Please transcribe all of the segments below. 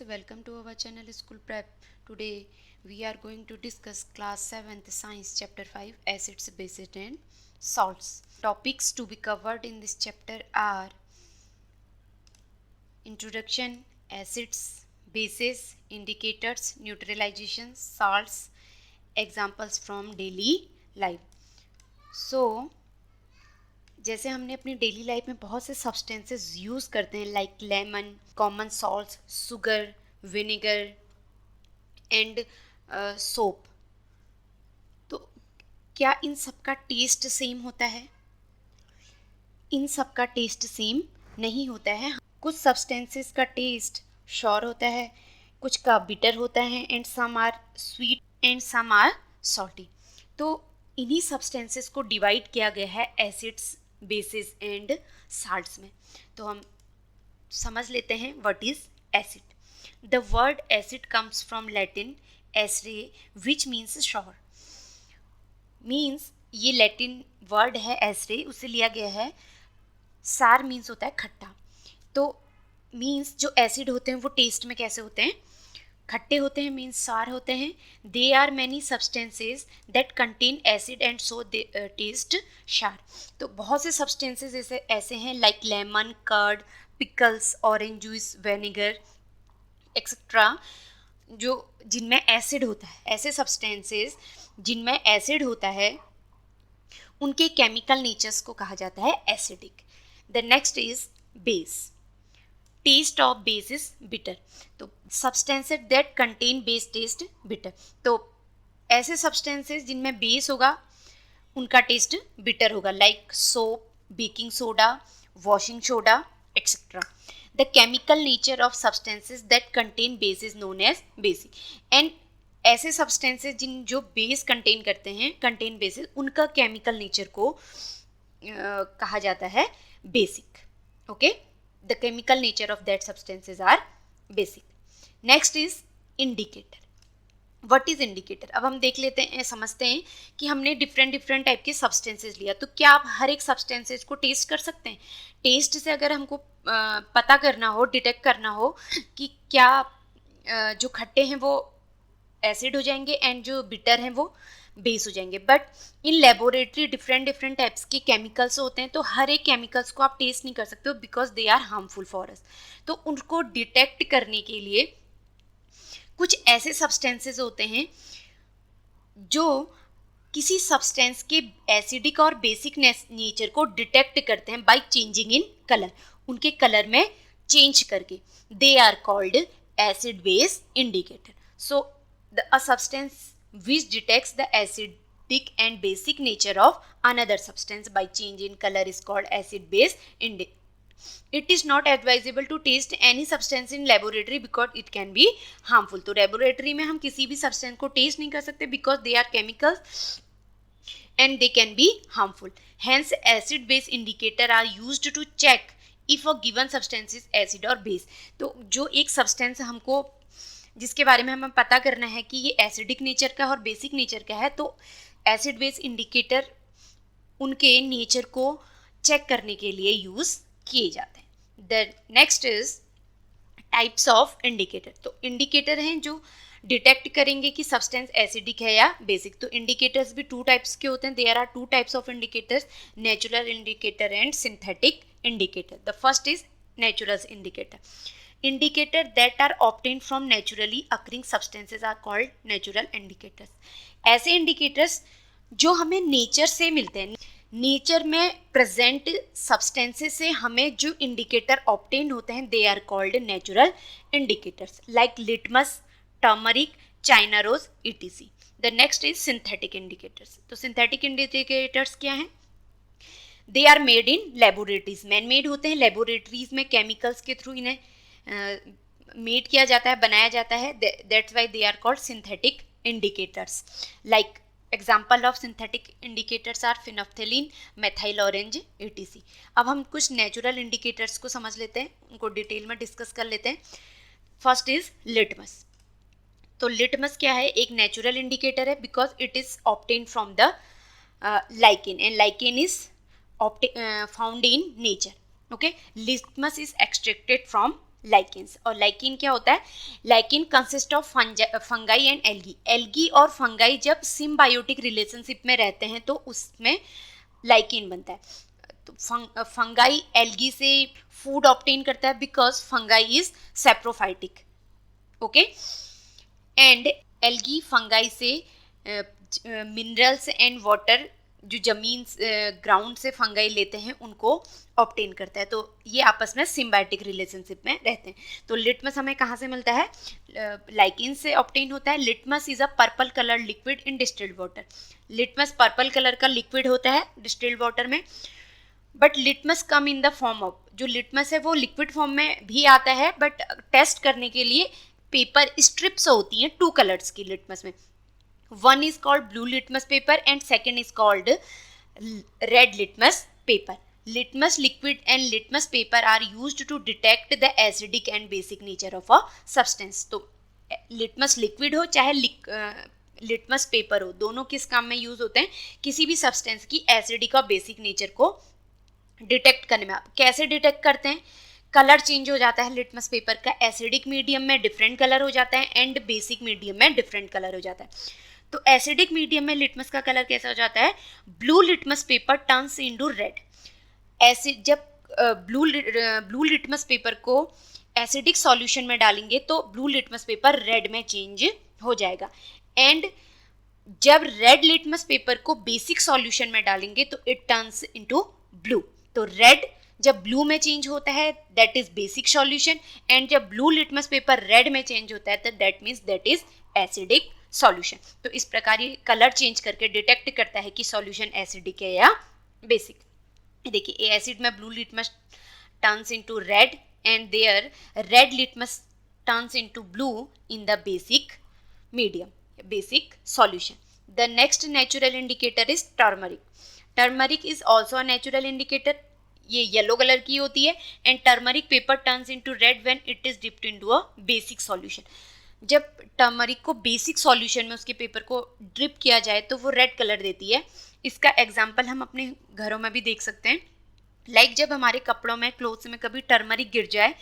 welcome to our channel School Prep. Today we are going to discuss class 7th science chapter 5 acids, bases and salts. Topics to be covered in this chapter are introduction, acids, bases, indicators, neutralization, salts, examples from daily life. So जैसे हमने अपनी daily life में बहुत से substances use करते हैं like lemon, common salts, sugar, vinegar and soap, तो क्या इन सब का टेस्ट सेम होता है? इन सब का टेस्ट सेम नहीं होता है. कुछ सब्सटेंसेस का टेस्ट श्योर होता है, कुछ का बिटर होता है and some are sweet and some are salty. तो इन्हीं सब्सटेंसेस को डिवाइड किया गया है एसिड्स, बेसिस एंड साल्ट्स में. तो हम समझ लेते हैं what is acid. The word acid comes from Latin acere which means sure. Means ये लैटिन वर्ड है एसरे, उससे लिया गया है. सार मीन्स होता है खट्टा. तो मीन्स जो एसिड होते हैं वो टेस्ट में कैसे होते हैं? खट्टे होते हैं, मीन्स सार होते हैं. They are many substances that contain acid and so they taste sour. तो बहुत से सब्सटेंसेज ऐसे हैं like lemon, curd, pickles, orange juice, vinegar etcetera, जो जिनमें एसिड होता है. ऐसे सब्सटेंसेज जिनमें एसिड होता है उनके केमिकल नेचर्स को कहा जाता है acidic. The next is base. Taste of base is bitter. तो substances that contain base taste bitter. तो ऐसे सब्सटेंसेज जिनमें बेस होगा उनका टेस्ट बिटर होगा like soap, baking soda, washing soda etcetera. The chemical nature of substances that contain base is known as basic. And ऐसे substances जो base contain करते हैं, कंटेन बेसिस, उनका केमिकल नेचर को कहा जाता है basic. Okay, the chemical nature of that substances are basic. Next is indicator. What is indicator? अब हम देख लेते हैं, समझते हैं कि हमने डिफरेंट टाइप के सब्सटेंसेस लिया, तो क्या आप हर एक सब्सटेंसेस को टेस्ट कर सकते हैं? टेस्ट से अगर हमको पता करना हो, डिटेक्ट करना हो कि क्या जो खट्टे हैं वो एसिड हो जाएंगे एंड जो बिटर हैं वो बेस हो जाएंगे. But in laboratory different types के केमिकल्स होते हैं, तो हर एक केमिकल्स को आप टेस्ट नहीं कर सकते हो because they are harmful for us. तो उनको डिटेक्ट करने के लिए कुछ ऐसे सब्सटेंसेस होते हैं जो किसी सब्सटेंस के एसिडिक और बेसिक नेचर को डिटेक्ट करते हैं बाय चेंजिंग इन कलर. उनके कलर में चेंज करके. They are called acid base indicator. So a substance which detects the acidic and basic nature of another substance by change in color is called acid base indicator. It is not advisable to taste any substance in laboratory because it can be harmful. तो laboratory में हम किसी भी substance को taste नहीं कर सकते because they are chemicals and they can be harmful. Hence acid base indicator are used to check if a given substance is acid or base. तो जो एक substance हमको जिसके बारे में हमें पता करना है कि ये एसिडिक नेचर का और बेसिक नेचर का है, तो एसिड बेस इंडिकेटर उनके नेचर को चेक करने के लिए यूज़ किए जाते हैं. The next is types of indicator. तो इंडिकेटर हैं जो डिटेक्ट करेंगे कि सब्सटेंस एसिडिक है या बेसिक. तो इंडिकेटर्स भी टू टाइप्स के होते हैं. There are two types of indicators, natural indicator and synthetic indicator. The first is natural indicator. Indicator that are obtained from naturally occurring substances are called natural indicators. ऐसे indicators जो हमें nature से मिलते हैं, nature में present substances से हमें जो इंडिकेटर ऑब्टेन होते हैं, they are called natural indicators like litmus, turmeric, China rose etc. The next is synthetic indicators. तो सिंथेटिक इंडिकेटर्स क्या हैं? They are made in laboratories. Man made होते हैं, लेबोरेटरीज में केमिकल्स के थ्रू इन्हें मेड किया जाता है, बनाया जाता है. That's why they are called synthetic indicators. Like example of synthetic indicators are phenolphthalein, methyl orange etc. अब हम कुछ नेचुरल इंडिकेटर्स को समझ लेते हैं, उनको डिटेल में डिस्कस कर लेते हैं. First is litmus. तो लिटमस क्या है? एक नेचुरल इंडिकेटर है because it is obtain from the lichen and lichen is found in nature. Okay, litmus is extracted from lichens. और लाइकेन क्या होता है? Lichen consist of fungi and algae. Algae और फंगाई जब सिम्बायोटिक रिलेशनशिप में रहते हैं तो उसमें लाइकेन बनता है। तो फंगाई एल्गी से फूड ऑब्टेन करता है because fungi is saprophytic, okay. And algae fungi से मिनरल्स एंड वाटर जो जमीन ग्राउंड से फंगाई लेते हैं उनको ऑब्टेन करता है। तो ये आपस में सिम्बायोटिक रिलेशनशिप में रहते हैं। तो लिटमस हमें कहाँ से मिलता है? लाइकेन से ऑब्टेन होता है। Litmus is a purple colour liquid in distilled water. Litmus purple colour का लिक्विड होता है डिस्टिल्ड वाटर में। But litmus come in the form of, जो लिटमस है वो लिक्विड फॉर्म में भी आता है, बट टेस्ट करने के लिए पेपर स्ट्रिप्स होती हैं 2 कलर्स की लिटमस में। One is called blue litmus paper and second is called red litmus paper. Litmus liquid and litmus paper are used to detect the acidic and basic nature of a substance. तो litmus liquid हो चाहे litmus paper हो, दोनों किस काम में use होते हैं? किसी भी सब्सटेंस की एसिडिक और बेसिक नेचर को डिटेक्ट करने में। कैसे डिटेक्ट करते हैं? कलर चेंज हो जाता है लिटमस पेपर का, एसिडिक मीडियम में डिफरेंट कलर हो जाता है एंड बेसिक मीडियम में डिफरेंट कलर हो जाता है। तो एसिडिक मीडियम में लिटमस का कलर कैसा हो जाता है? Blue litmus paper turns into red. Acid जब ब्लू लिटमस पेपर को एसिडिक सॉल्यूशन में डालेंगे तो ब्लू लिटमस पेपर रेड में चेंज हो जाएगा। एंड जब रेड लिटमस पेपर को बेसिक सॉल्यूशन में डालेंगे तो इट टर्न्स इनटू ब्लू। तो रेड जब ब्लू में चेंज होता है that is basic solution, and जब ब्लू लिटमस पेपर रेड में चेंज होता है तो that means that is acidic solution. तो इस प्रकार ये कलर चेंज करके डिटेक्ट करता है कि सॉल्यूशन एसिडिक है या बेसिक। देखिए एसिड में blue litmus turns into red and there red litmus turns into blue in the basic medium, basic solution. The next natural indicator is turmeric. Turmeric is also a natural indicator. ये yellow colour की होती है and turmeric paper turns into red when it is dipped into a basic solution. जब turmeric को basic solution में उसके paper को drip किया जाए तो वो रेड कलर देती है। इसका एग्जाम्पल हम अपने घरों में भी देख सकते हैं। लाइक जब हमारे कपड़ों में, क्लोथ्स में कभी टर्मरिक गिर जाए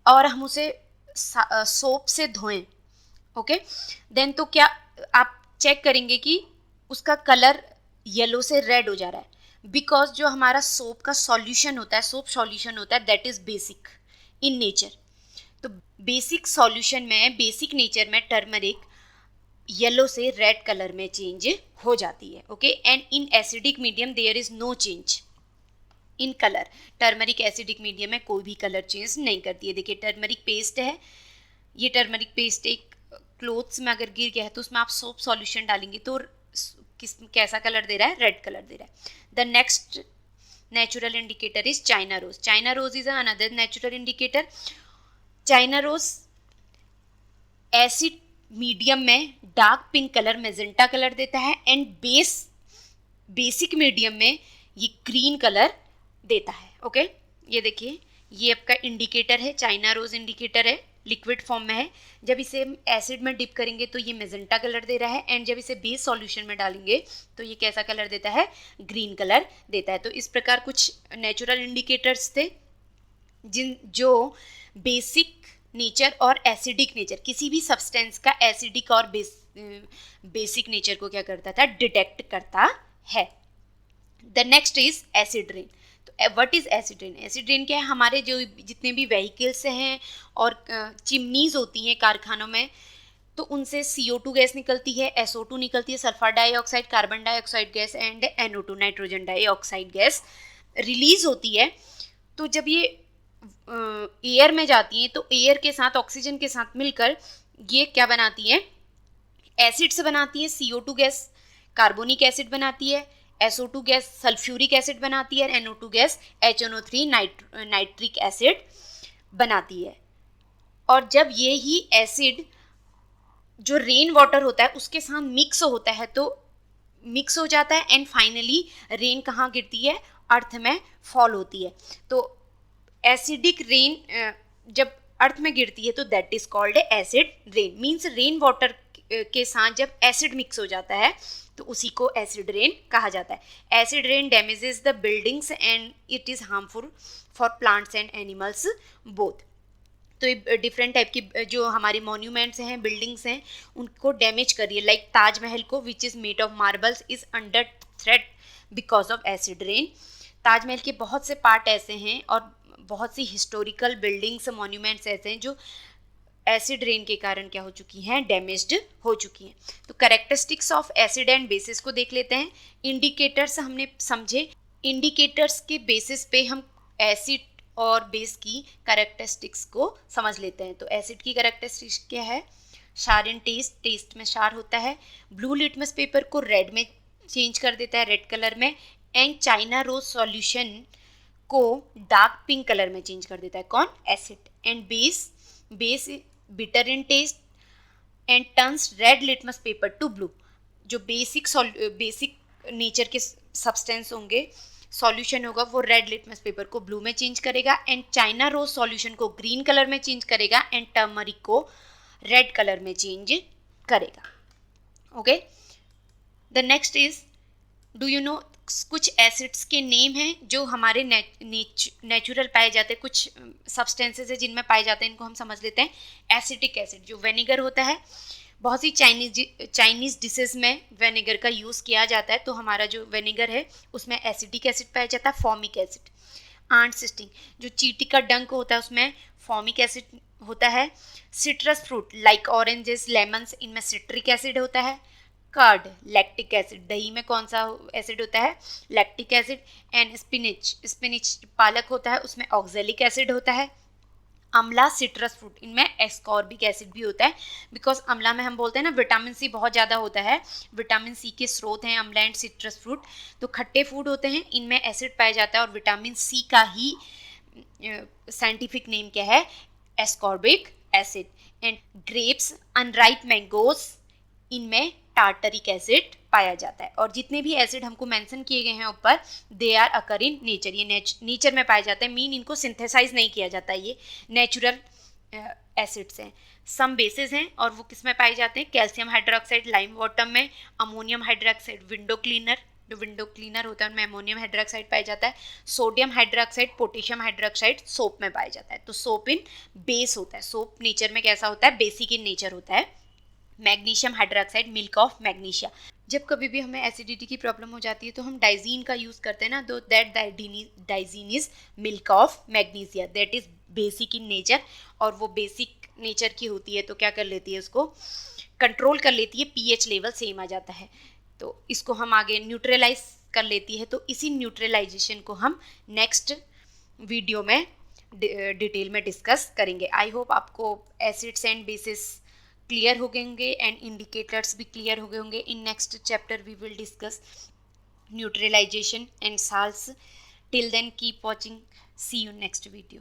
और हम उसे सोप से धोएं, ओके, देन तो क्या आप चेक करेंगे कि उसका कलर येलो से रेड हो जा रहा है, बिकॉज जो हमारा सोप का सॉल्यूशन होता है, सोप सॉल्यूशन होता है, that is basic in nature. तो बेसिक सॉल्यूशन में, बेसिक नेचर में टर्मरिक येलो से रेड कलर में चेंज हो जाती है, okay. And in acidic medium there is no change in colour. Turmeric acidic medium में कोई भी कलर चेंज नहीं करती है। देखिए टर्मरिक पेस्ट है, ये टर्मरिक पेस्ट एक क्लोथ्स में अगर गिर गया है तो उसमें आप सोप सॉल्यूशन डालेंगे तो कैसा कलर दे रहा है? रेड कलर दे रहा है। The next natural indicator is China rose. China rose is another natural indicator. China rose acid medium में dark pink colour, magenta colour देता है एंड बेसिक मीडियम में ये ग्रीन कलर देता है, ओके। ये देखिए ये आपका इंडिकेटर है, चाइना रोज इंडिकेटर है, लिक्विड फॉर्म में है। जब इसे एसिड में डिप करेंगे तो ये मेजेंटा कलर दे रहा है एंड जब इसे बेस सॉल्यूशन में डालेंगे तो ये कैसा कलर देता है? ग्रीन कलर देता है। तो इस प्रकार कुछ नेचुरल इंडिकेटर्स थे जो बेसिक नेचर और एसिडिक नेचर, किसी भी सब्सटेंस का एसिडिक और बेसिक नेचर को क्या करता था? डिटेक्ट करता है। The next is acid rain. तो what is acid rain? Acid rain क्या है? हमारे जो जितने भी व्हीकल्स हैं और चिमनीज होती हैं कारखानों में, तो उनसे CO2 गैस निकलती है, SO2 निकलती है, sulphur dioxide, carbon dioxide gas and NO2 nitrogen dioxide gas release होती है। तो जब ये एयर में जाती हैं तो एयर के साथ, ऑक्सीजन के साथ मिलकर ये क्या बनाती हैं? एसिड्स बनाती हैं। CO2 गैस कार्बोनिक एसिड बनाती है, SO2 गैस सल्फ्यूरिक एसिड बनाती है और NO2 gas HNO3 nitric acid बनाती है। और जब ये ही एसिड जो रेन वाटर होता है उसके साथ मिक्स होता है तो मिक्स हो जाता है एंड फाइनली रेन कहाँ गिरती है? अर्थ में फॉल होती है। तो एसिडिक रेन जब अर्थ में गिरती है तो that is called acid rain. Means rain water के साथ जब एसिड मिक्स हो जाता है तो उसी को एसिड रेन कहा जाता है। Acid rain damages the buildings and it is harmful for plants and animals both. तो ये डिफरेंट टाइप की जो हमारे मॉन्यूमेंट्स हैं, बिल्डिंग्स हैं, उनको डैमेज कर रही है। लाइक ताजमहल को which is made of marbles is under threat because of acid rain. Taj Mahal के बहुत से पार्ट ऐसे हैं और बहुत सी हिस्टोरिकल बिल्डिंग्स, मॉन्यूमेंट्स ऐसे हैं जो एसिड रेन के कारण क्या हो चुकी हैं, डैमेज्ड हो चुकी हैं। तो characteristics of acid and bases को देख लेते हैं। इंडिकेटर्स हमने समझे, इंडिकेटर्स के बेसिस पे हम एसिड और बेस की कैरेक्टरिस्टिक्स को समझ लेते हैं। तो एसिड की कैरेक्टरिस्टिक्स क्या है, शार इन टेस्ट, टेस्ट में शार होता है। ब्लू लिटमस पेपर को रेड में चेंज कर देता है, रेड कलर में। एंड चाइना रोज सॉल्यूशन को डार्क पिंक कलर में चेंज कर देता है, कौन, acid. And base, base bitter in taste and turns red litmus paper to blue. जो बेसिक नेचर के सब्सटेंस होंगे, सॉल्यूशन होगा, वो रेड लिटमस पेपर को ब्लू में चेंज करेगा। एंड चाइना रोज सॉल्यूशन को ग्रीन कलर में चेंज करेगा एंड टर्मरिक को रेड कलर में चेंज करेगा। Okay, the next is, do you know, कुछ एसिड्स के नेम हैं जो हमारे नेचुरल पाए जाते हैं, कुछ सब्सटेंसेस है जिनमें पाए जाते हैं, इनको हम समझ लेते हैं। एसिटिक एसिड, जो विनेगर होता है, बहुत सी चाइनीज डिशेज में विनेगर का यूज़ किया जाता है, तो हमारा जो विनेगर है उसमें एसिटिक एसिड पाया जाता है, फॉर्मिक एसिड। आंट सिस्टिंग, जो चींटी का डंक होता है उसमें फॉर्मिक एसिड होता है। Citrus fruit like oranges, lemons, इनमें सिट्रिक एसिड होता है। कर्ड, लैक्टिक एसिड, दही में कौन सा एसिड होता है, lactic acid. And spinach, spinach पालक होता है, उसमें ऑक्जेलिक एसिड होता है। अमला, सिट्रस फ्रूट, इनमें एस्कॉर्बिक एसिड भी होता है, बिकॉज अमला में हम बोलते हैं ना विटामिन सी बहुत ज़्यादा होता है, विटामिन सी के स्रोत हैं अमला एंड सिट्रस फ्रूट। तो खट्टे फूड होते हैं, इनमें एसिड पाया जाता है और विटामिन सी का ही साइंटिफिक नेम क्या है, ascorbic acid. And grapes, unripe mangoes, इनमें टार्टरिक एसिड पाया जाता है। और जितने भी एसिड हमको मेंशन किए गए हैं ऊपर, they are occur in nature, ये नेचर में पाए जाते हैं, मीन इनको सिंथेसाइज नहीं किया जाता, ये नेचुरल एसिड्स हैं। सम बेसिस हैं और वो किस में पाए जाते हैं, कैल्शियम हाइड्रोक्साइड लाइम वाटर में, अमोनियम हाइड्रोक्साइड विंडो क्लीनर, जो विंडो क्लीनर होता है उनमें अमोनियम हाइड्रोक्साइड पाया जाता है। Sodium hydroxide, potassium hydroxide soap में पाया जाता है। तो सोप इन बेस होता है, सोप नेचर में कैसा होता है, बेसिक इन नेचर होता है। Magnesium hydroxide, milk of magnesia, जब कभी भी हमें एसिडिटी की प्रॉब्लम हो जाती है तो हम डाइजीन का यूज़ करते हैं ना, तो that Digene is milk of magnesia, that is basic in nature. और वो बेसिक नेचर की होती है तो क्या कर लेती है, उसको कंट्रोल कर लेती है, पीएच लेवल सेम आ जाता है, तो इसको हम आगे न्यूट्रलाइज कर लेती है। तो इसी न्यूट्रलाइजेशन को हम नेक्स्ट वीडियो में डिटेल में डिस्कस करेंगे। आई होप आपको एसिड्स एंड बेसिस क्लियर हो गए होंगे एंड इंडिकेटर्स भी क्लियर हो गए होंगे। In next chapter we will discuss neutralisation and salts. Till then keep watching, see you next video.